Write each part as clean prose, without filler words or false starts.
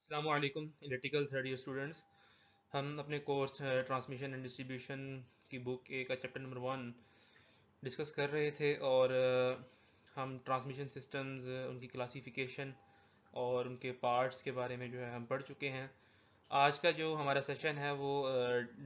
अस्सलाम वालेकुम electrical third year students. हम अपने कोर्स ट्रांसमिशन एंड डिस्ट्रीब्यूशन की बुक ए का चैप्टर नंबर 1 डिस्कस कर रहे थे और हम ट्रांसमिशन सिस्टम्स उनकी क्लासिफिकेशन और उनके पार्ट्स के बारे में जो है हम पढ़ चुके हैं। आज का जो हमारा सेशन है वो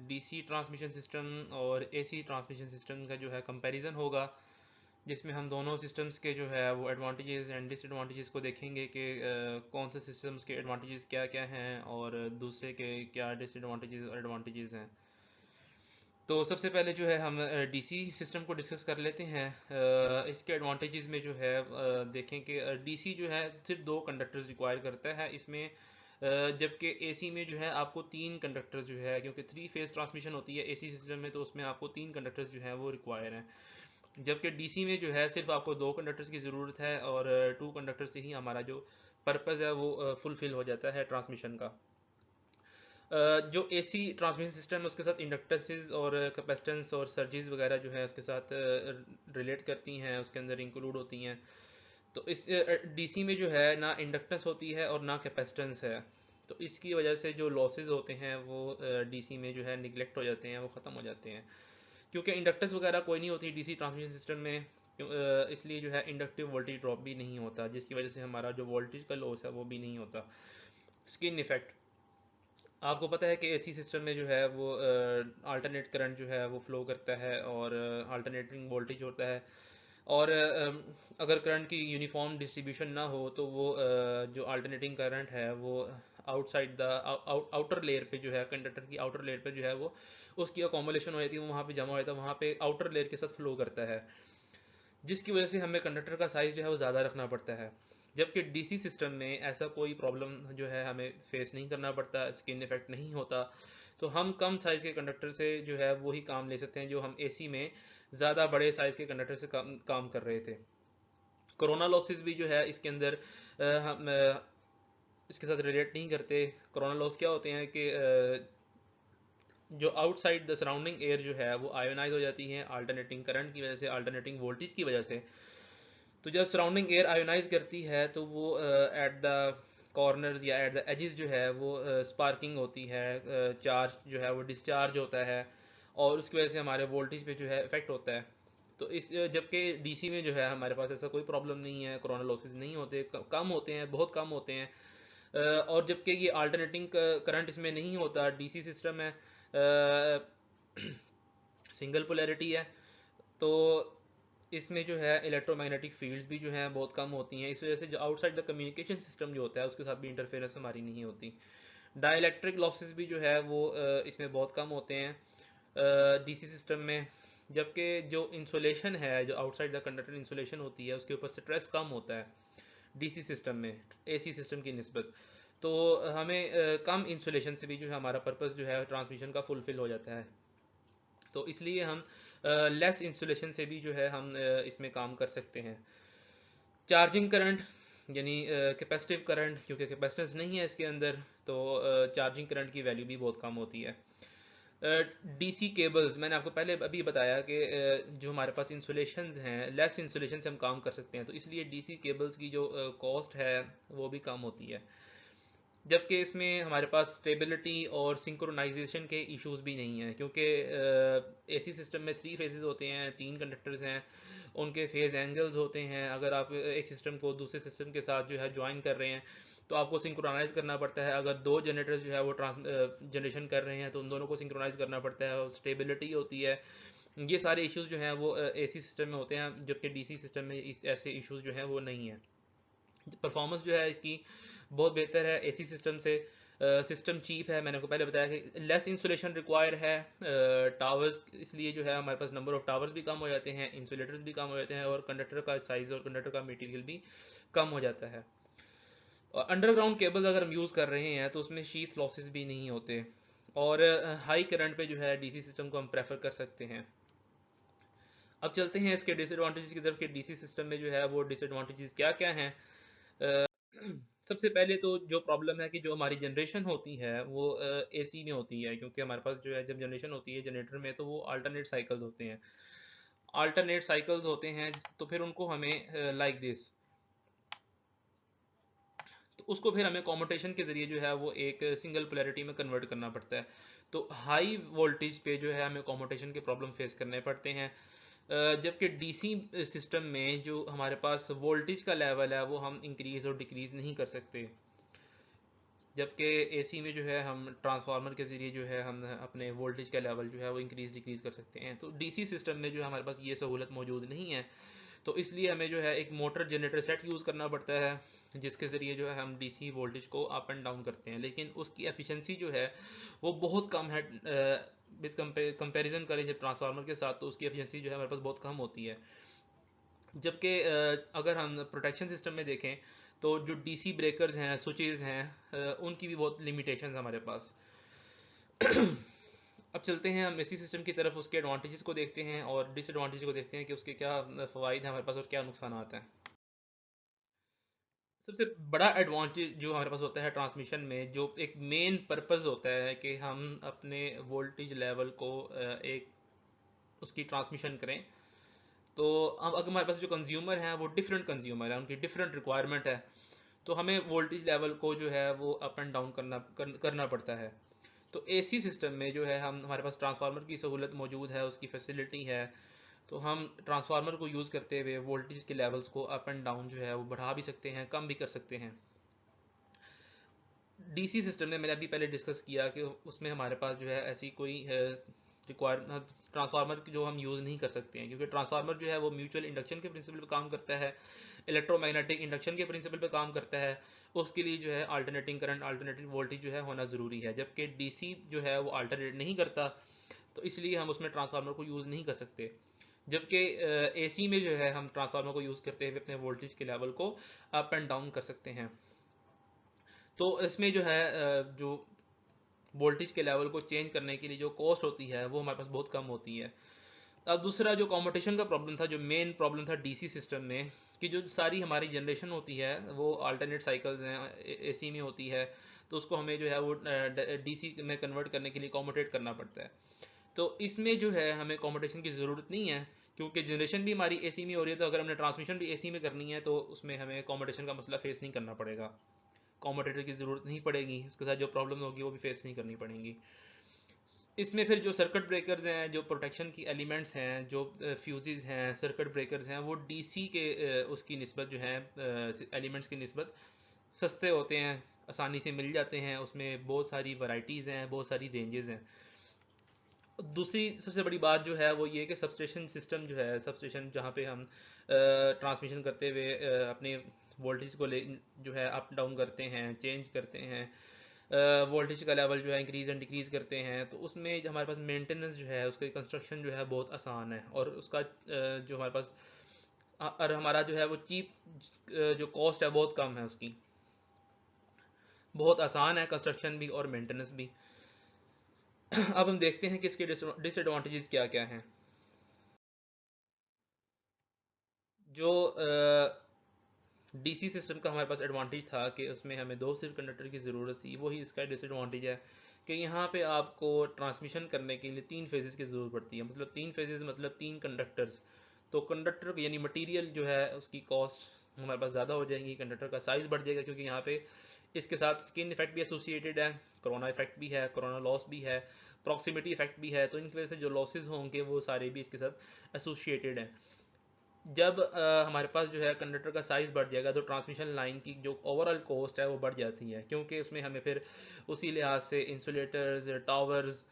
डीसी ट्रांसमिशन सिस्टम और एसी ट्रांसमिशन सिस्टम का जो है कंपैरिजन होगा, जिसमें हम दोनों सिस्टम्स के जो है वो एडवांटेजेस एंड डिसएडवांटेजेस को देखेंगे कि कौन से सिस्टम्स के एडवांटेजेस क्या क्या हैं और दूसरे के क्या डिसएडवांटेजेस और एडवांटेजेस हैं। तो सबसे पहले जो है हम डीसी सिस्टम को डिस्कस कर लेते हैं। इसके एडवांटेजेस में जो है देखें कि डीसी जो है सिर्फ दो कंडक्टर्स रिक्वायर करता है इसमें, जबकि एसी में जो है आपको तीन कंडक्टर्स जो है, क्योंकि थ्री फेज ट्रांसमिशन होती है एसी सिस्टम में, तो उसमें आपको तीन कंडक्टर्स जो है वो रिक्वायर हैं। जबकि डीसी में जो है सिर्फ आपको दो कंडक्टर्स की ज़रूरत है और टू कंडक्टर से ही हमारा जो पर्पज़ है वो फुलफिल हो जाता है ट्रांसमिशन का। जो एसी ट्रांसमिशन सिस्टम है उसके साथ इंडक्टेंसेस और कैपेसिटेंस और सर्जेस वगैरह जो है उसके साथ रिलेट करती हैं, उसके अंदर इंक्लूड होती हैं। तो इस डीसी में जो है ना इंडक्टेंस होती है और ना कैपेसिटेंस है, तो इसकी वजह से जो लॉसेस होते हैं वो डीसी में जो है निगलेक्ट हो जाते हैं, वो ख़त्म हो जाते हैं। क्योंकि इंडक्टेंस वगैरह कोई नहीं होती डीसी ट्रांसमिशन सिस्टम में, इसलिए जो है इंडक्टिव वोल्टेज ड्रॉप भी नहीं होता, जिसकी वजह से हमारा जो वोल्टेज का लॉस है वो भी नहीं होता। स्किन इफेक्ट, आपको पता है कि एसी सिस्टम में जो है वो अल्टरनेट करंट जो है वो फ्लो करता है और अल्टरनेटिंग वोल्टेज होता है। और अगर करंट की यूनिफॉर्म डिस्ट्रीब्यूशन ना हो तो वो जो अल्टरनेटिंग करंट है वो आउटसाइड द आउटर लेयर पे जो है, कंडक्टर की आउटर लेयर पे जो है वो उसकी अकोमोलेशन हो जाती है, वो वहाँ पे जमा हो जाता है, वहाँ पे आउटर लेयर के साथ फ्लो करता है, जिसकी वजह से हमें कंडक्टर का साइज़ जो है वो ज़्यादा रखना पड़ता है। जबकि डीसी सिस्टम में ऐसा कोई प्रॉब्लम जो है हमें फेस नहीं करना पड़ता, स्किन इफेक्ट नहीं होता। तो हम कम साइज़ के कंडक्टर से जो है वही काम ले सकते हैं जो हम एसी में ज़्यादा बड़े साइज़ के कंडक्टर से काम कर रहे थे। कोरोना लॉसेस भी जो है इसके अंदर हम इसके साथ रिलेट नहीं करते। कोरोना लॉस क्या होते हैं कि जो आउटसाइड द सराउंडिंग एयर जो है वो आयोनाइज हो जाती है अल्टरनेटिंग करंट की वजह से, अल्टरनेटिंग वोल्टेज की वजह से। तो जब सराउंडिंग एयर आयोनाइज करती है तो वो एट द कॉर्नर्स या एट द एजेस जो है वो स्पार्किंग होती है, चार्ज जो है वो डिस्चार्ज होता है और उसकी वजह से हमारे वोल्टेज पे जो है इफेक्ट होता है। तो इस जबकि डीसी में जो है हमारे पास ऐसा कोई प्रॉब्लम नहीं है, कोरोना लॉसेस नहीं होते, कम होते हैं, बहुत कम होते हैं। और जबकि ये अल्टरनेटिंग करंट इसमें नहीं होता, डीसी सिस्टम है, सिंगल पोलैरिटी है, तो इसमें जो है इलेक्ट्रोमैग्नेटिक फील्ड्स भी जो हैं बहुत कम होती हैं, इस वजह से जो आउटसाइड द कम्युनिकेशन सिस्टम जो होता है उसके साथ भी इंटरफेरेंस हमारी नहीं होती। डाइलेक्ट्रिक लॉसेस भी जो है वो इसमें बहुत कम होते हैं डीसी सिस्टम में। जबकि जो इंसुलेशन है, जो आउटसाइड द कंडक्टर इंसुलेशन होती है, उसके ऊपर स्ट्रेस कम होता है डीसी सिस्टम में एसी सिस्टम की निस्बत। तो हमें कम इंसुलेशन से भी जो है हमारा पर्पस जो है ट्रांसमिशन का फुलफिल हो जाता है। तो इसलिए हम लेस इंसुलेशन से भी जो है हम इसमें काम कर सकते हैं। चार्जिंग करंट यानी कैपेसिटिव करंट, क्योंकि कैपेसिटेंस नहीं है इसके अंदर, तो चार्जिंग करंट की वैल्यू भी बहुत कम होती है। डीसी केबल्स, मैंने आपको पहले अभी बताया कि जो हमारे पास इंसुलेशंस हैं, लेस इंसुलेशन से हम काम कर सकते हैं, तो इसलिए डीसी केबल्स की जो कॉस्ट है वो भी कम होती है। जबकि इसमें हमारे पास स्टेबिलिटी और सिंक्रोनाइजेशन के इश्यूज भी नहीं हैं, क्योंकि एसी सिस्टम में थ्री फेजेस होते हैं, तीन कंडक्टर्स हैं, उनके फेज एंगल्स होते हैं। अगर आप एक सिस्टम को दूसरे सिस्टम के साथ जो है ज्वाइन कर रहे हैं तो आपको सिंक्रोनाइज करना पड़ता है। अगर दो जनरेटर्स जो है वो जनरेशन कर रहे हैं तो उन दोनों को सिंक्रोनाइज करना पड़ता है, और स्टेबिलिटी होती है। ये सारे इश्यूज जो हैं वो एसी सिस्टम में होते हैं, जबकि डीसी सिस्टम में इस ऐसे इश्यूज जो हैं वो नहीं है। परफॉर्मेंस जो है इसकी बहुत बेहतर है एसी सिस्टम से। सिस्टम चीप है, मैंने आपको पहले बताया कि लेस इंसुलेशन रिक्वायर है। टावर्स, इसलिए जो है हमारे पास नंबर ऑफ टावर्स भी कम हो जाते हैं, इंसुलेटर्स भी कम हो जाते हैं, और कंडक्टर का साइज़ और कंडक्टर का मटेरियल भी कम हो जाता है। और अंडरग्राउंड केबल अगर हम यूज़ कर रहे हैं तो उसमें शीथ लॉसेस भी नहीं होते, और हाई करंट पे जो है डीसी सिस्टम को हम प्रेफर कर सकते हैं। अब चलते हैं इसके डिसएडवांटेजेस की तरफ कि डीसी सिस्टम में जो है वो डिसएडवांटेजेस क्या क्या हैं। सबसे पहले तो जो प्रॉब्लम है कि जो हमारी जनरेशन होती है वो एसी में होती है, क्योंकि हमारे पास जो है जब जनरेशन होती है जनरेटर में तो वो अल्टरनेट साइकिल्स होते हैं, तो फिर उनको हमें लाइक दिस, तो उसको फिर हमें कॉम्यूटेशन के ज़रिए जो है वो एक सिंगल पोलैरिटी में कन्वर्ट करना पड़ता है। तो हाई वोल्टेज पे जो है हमें कॉम्यूटेशन के प्रॉब्लम फेस करने पड़ते हैं। जबकि डीसी सिस्टम में जो हमारे पास वोल्टेज का लेवल है वो हम इंक्रीज़ और डिक्रीज़ नहीं कर सकते, जबकि एसी में जो है हम ट्रांसफार्मर के ज़रिए जो है हम अपने वोल्टेज का लेवल जो है वो इंक्रीज़ डिक्रीज़ कर सकते हैं। तो डीसी सिस्टम में जो है हमारे पास ये सहूलत मौजूद नहीं है। तो इसलिए हमें जो है एक मोटर जनरेटर सेट यूज़ करना पड़ता है, जिसके ज़रिए जो है हम डीसी वोल्टेज को अप एंड डाउन करते हैं, लेकिन उसकी एफिशिएंसी जो है वो बहुत कम है। विद कंपैरिजन करें जब ट्रांसफार्मर के साथ, तो उसकी एफिशिएंसी जो है हमारे पास बहुत कम होती है। जबकि अगर हम प्रोटेक्शन सिस्टम में देखें तो जो डीसी ब्रेकर्स हैं, स्विचेस हैं, उनकी भी बहुत लिमिटेशंस हमारे पास। अब चलते हैं हम एसी सिस्टम की तरफ, उसके एडवांटेजेस को देखते हैं और डिसएडवांटेज को देखते हैं कि उसके क्या फ़वाइद हैं हमारे पास और क्या नुकसान आते हैं। सबसे बड़ा एडवांटेज जो हमारे पास होता है ट्रांसमिशन में, जो एक मेन पर्पस होता है कि हम अपने वोल्टेज लेवल को एक उसकी ट्रांसमिशन करें। तो अब अगर हमारे पास जो कंज्यूमर हैं वो डिफरेंट कंज्यूमर हैं, उनकी डिफरेंट रिक्वायरमेंट है, तो हमें वोल्टेज लेवल को जो है वो अप एंड डाउन करना पड़ता है। तो एसी सिस्टम में जो है हम हमारे पास ट्रांसफार्मर की सहूलत मौजूद है, उसकी फैसिलिटी है। तो हम ट्रांसफार्मर को यूज़ करते हुए वोल्टेज के लेवल्स को अप एंड डाउन जो है वो बढ़ा भी सकते हैं, कम भी कर सकते हैं। डीसी सिस्टम में मैंने अभी पहले डिस्कस किया कि उसमें हमारे पास जो है ऐसी कोई रिक्वायरमेंट ट्रांसफार्मर जो हम यूज़ नहीं कर सकते हैं, क्योंकि ट्रांसफार्मर जो है वो म्यूचुअल इंडक्शन के प्रिंसिपल पे काम करता है, इलेक्ट्रोमैग्नेटिक इंडक्शन के प्रिंसिपल पे काम करता है। उसके लिए जो है अल्टरनेटिंग करंट, अल्टरनेटिंग वोल्टेज जो है होना ज़रूरी है, जबकि डीसी जो है वो अल्टरनेट नहीं करता। तो इसलिए हम उसमें ट्रांसफार्मर को यूज़ नहीं कर सकते। जबकि एसी में जो है हम ट्रांसफार्मर को यूज़ करते हुए अपने वोल्टेज के लेवल को अप एंड डाउन कर सकते हैं। तो इसमें जो है जो वोल्टेज के लेवल को चेंज करने के लिए जो कॉस्ट होती है वो हमारे पास बहुत कम होती है। अब दूसरा जो कंपटीशन का प्रॉब्लम था, जो मेन प्रॉब्लम था डीसी सिस्टम में, कि जो सारी हमारी जनरेशन होती है वो अल्टरनेट साइकिल्स हैं, एसी में होती है, तो उसको हमें जो है वो डीसी में कन्वर्ट करने के लिए कॉम्यूटेट करना पड़ता है। तो इसमें जो है हमें कॉम्यूटेशन की ज़रूरत नहीं है, क्योंकि जनरेशन भी हमारी एसी में हो रही है। तो अगर हमने ट्रांसमिशन भी एसी में करनी है तो उसमें हमें कॉम्यूटेशन का मसला फेस नहीं करना पड़ेगा, कॉम्यूटेटर की ज़रूरत नहीं पड़ेगी, इसके साथ जो प्रॉब्लम होगी वो भी फेस नहीं करनी पड़ेंगी। इसमें फिर जो सर्किट ब्रेकर्स हैं, जो प्रोटेक्शन की एलिमेंट्स हैं, जो फ्यूजेस हैं, सर्किट ब्रेकर्स हैं, वो डीसी के उसकी निस्बत जो है एलिमेंट्स की निस्बत सस्ते होते हैं, आसानी से मिल जाते हैं। उसमें बहुत सारी वैरायटीज़ हैं, बहुत सारी रेंजेस हैं। दूसरी सबसे बड़ी बात जो है वो ये कि सबस्टेशन सिस्टम जो है, सबस्टेशन जहाँ पे हम ट्रांसमिशन करते हुए अपने वोल्टेज को ले जो है अप डाउन करते हैं, चेंज करते हैं, वोल्टेज का लेवल जो है इंक्रीज़ एंड डिक्रीज़ करते हैं, तो उसमें जो हमारे पास मेंटेनेंस जो है, उसका कंस्ट्रक्शन जो है बहुत आसान है, और उसका जो हमारे पास और हमारा जो है वो चीप जो कॉस्ट है बहुत कम है उसकी, बहुत आसान है कंस्ट्रक्शन भी और मेंटेनेंस भी। अब हम देखते हैं कि इसके डिसएडवांटेजेस क्या क्या हैं। जो डीसी सिस्टम का हमारे पास एडवांटेज था कि उसमें हमें दो सिर्फ कंडक्टर की ज़रूरत थी, वही इसका डिसएडवांटेज है कि यहाँ पे आपको ट्रांसमिशन करने के लिए तीन फेजेस की ज़रूरत पड़ती है। मतलब तीन फेजेस मतलब तीन कंडक्टर्स। तो कंडक्टर यानी मटेरियल जो है उसकी कॉस्ट हमारे पास ज़्यादा हो जाएगी, कंडक्टर का साइज़ बढ़ जाएगा, क्योंकि यहाँ पे इसके साथ स्किन इफेक्ट भी एसोसिएटेड है, कोरोना इफेक्ट भी है, कोरोना लॉस भी है, प्रॉक्सिमिटी इफेक्ट भी है। तो इनकी वजह से जो लॉसेज होंगे वो सारे भी इसके साथ एसोसिएटेड हैं। जब हमारे पास जो है कंडक्टर का साइज़ बढ़ जाएगा तो ट्रांसमिशन लाइन की जो ओवरऑल कॉस्ट है वो बढ़ जाती है, क्योंकि उसमें हमें फिर उसी लिहाज से इंसुलेटर्स, टावर्स,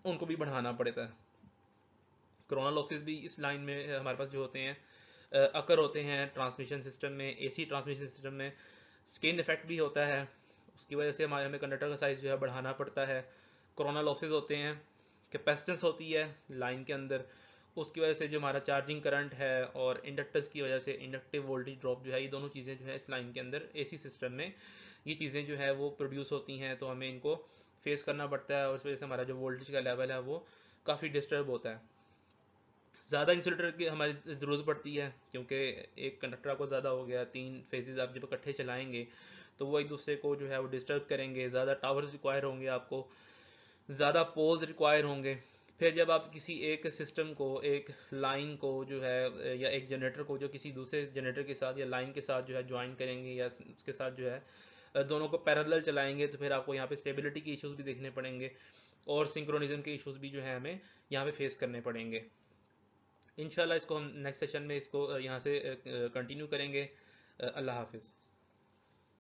उनको भी बढ़ाना पड़ता है। कोरोना लॉसेस भी इस लाइन में हमारे पास जो होते हैं अकर होते हैं ट्रांसमिशन सिस्टम में, एसी ट्रांसमिशन सिस्टम में। स्किन इफेक्ट भी होता है, उसकी वजह से हमें कंडक्टर का साइज़ जो है बढ़ाना पड़ता है। कोरोना लॉसेज होते हैं, कैपेसिटेंस होती है लाइन के अंदर, उसकी वजह से जो हमारा चार्जिंग करंट है, और इंडक्टर्स की वजह से इंडक्टिव वोल्टेज ड्रॉप जो है, ये दोनों चीज़ें जो है इस लाइन के अंदर एसी सिस्टम में ये चीज़ें जो है वो प्रोड्यूस होती हैं, तो हमें इनको फेस करना पड़ता है, और उस वजह से हमारा जो वोल्टेज का लेवल है वो काफ़ी डिस्टर्ब होता है। ज़्यादा इंसुलेटर की हमारी ज़रूरत पड़ती है, क्योंकि एक कंडक्टर आपको ज़्यादा हो गया, तीन फेजेस आप जब इकट्ठे चलाएंगे तो वो एक दूसरे को जो है वो डिस्टर्ब करेंगे। ज़्यादा टावर्स रिक्वायर होंगे आपको, ज़्यादा पोल्स रिक्वायर होंगे। फिर जब आप किसी एक सिस्टम को, एक लाइन को जो है, या एक जनरेटर को जो किसी दूसरे जनरेटर के साथ या लाइन के साथ जो है ज्वाइन करेंगे, या उसके साथ जो है दोनों को पैरेलल चलाएंगे, तो फिर आपको यहाँ पे स्टेबिलिटी के इश्यूज भी देखने पड़ेंगे और सिंक्रोनिज्म के इश्यूज भी जो है हमें यहाँ पे फेस करने पड़ेंगे। इंशाल्लाह इसको हम नेक्स्ट सेशन में इसको यहाँ से कंटिन्यू करेंगे। अल्लाह हाफिज़।